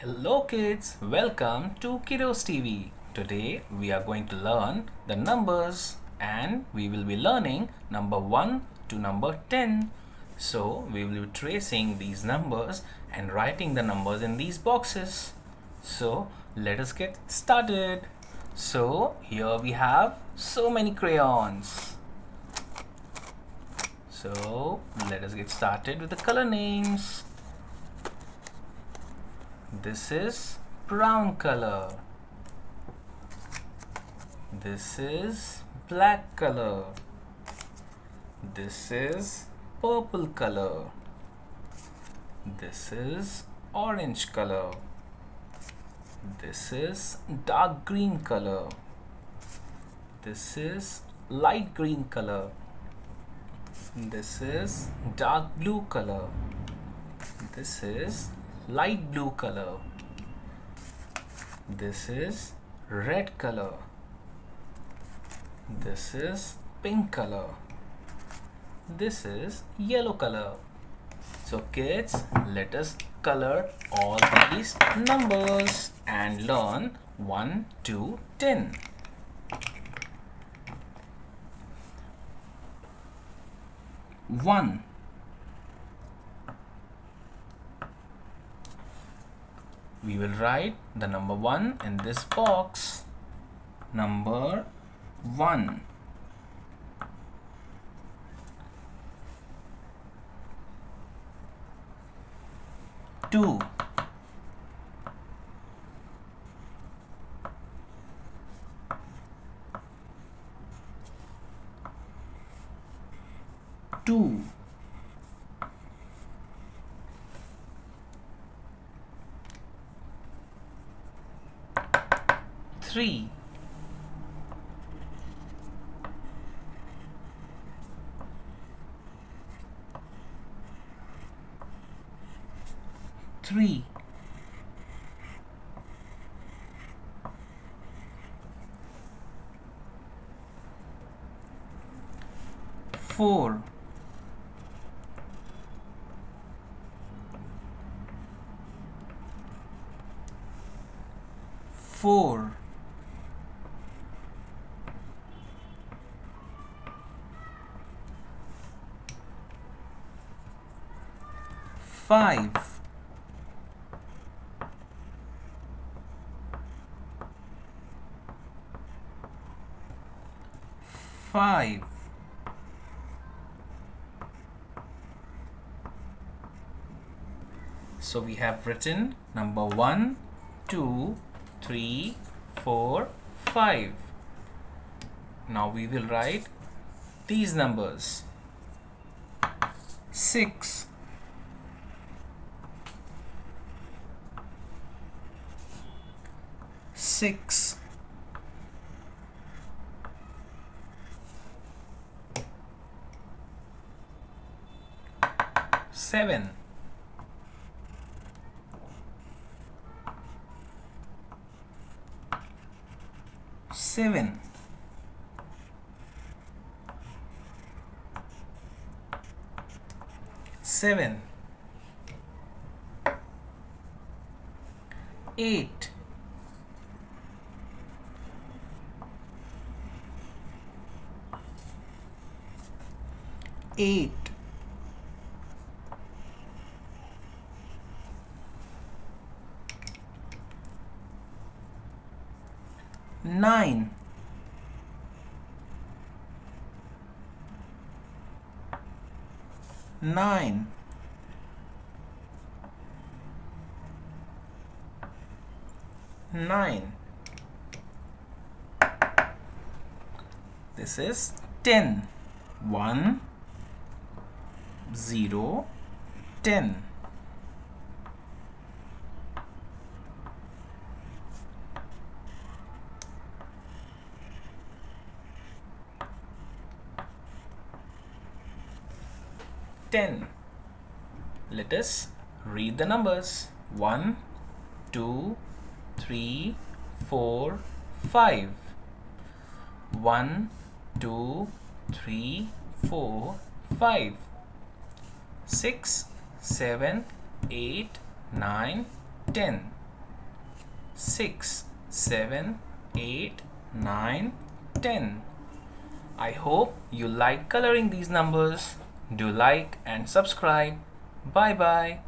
Hello kids, welcome to KiddosTV. Today we are going to learn the numbers and we will be learning number 1 to number 10. So we will be tracing these numbers and writing the numbers in these boxes. So let us get started. So here we have so many crayons. So let us get started with the color names. This is brown color. This is black color. This is purple color. This is orange color. This is dark green color. This is light green color. This is dark blue color. This is light blue color. This is red color. This is pink color. This is yellow color. So kids, let us color all these numbers and learn 1 to 10. 1. We will write the number 1 in this box. Number 1. 2. 2. 3. 3. 4. 4. 5. 5. 'So we have written number 1, 2, 3, 4, 5. Now we will write these numbers. 6. 6. 7. 7. 7. 8. 8. 9. 9. 9. This is 10. 1, 0, 10. 10. Let us read the numbers. 1, 2, 3, 4, 5. 1, 2, 3, 4, 5. 6, 7, 8, 9, 10. 6, 7, 8, 9, 10. I hope you like coloring these numbers. Do like and subscribe. Bye bye.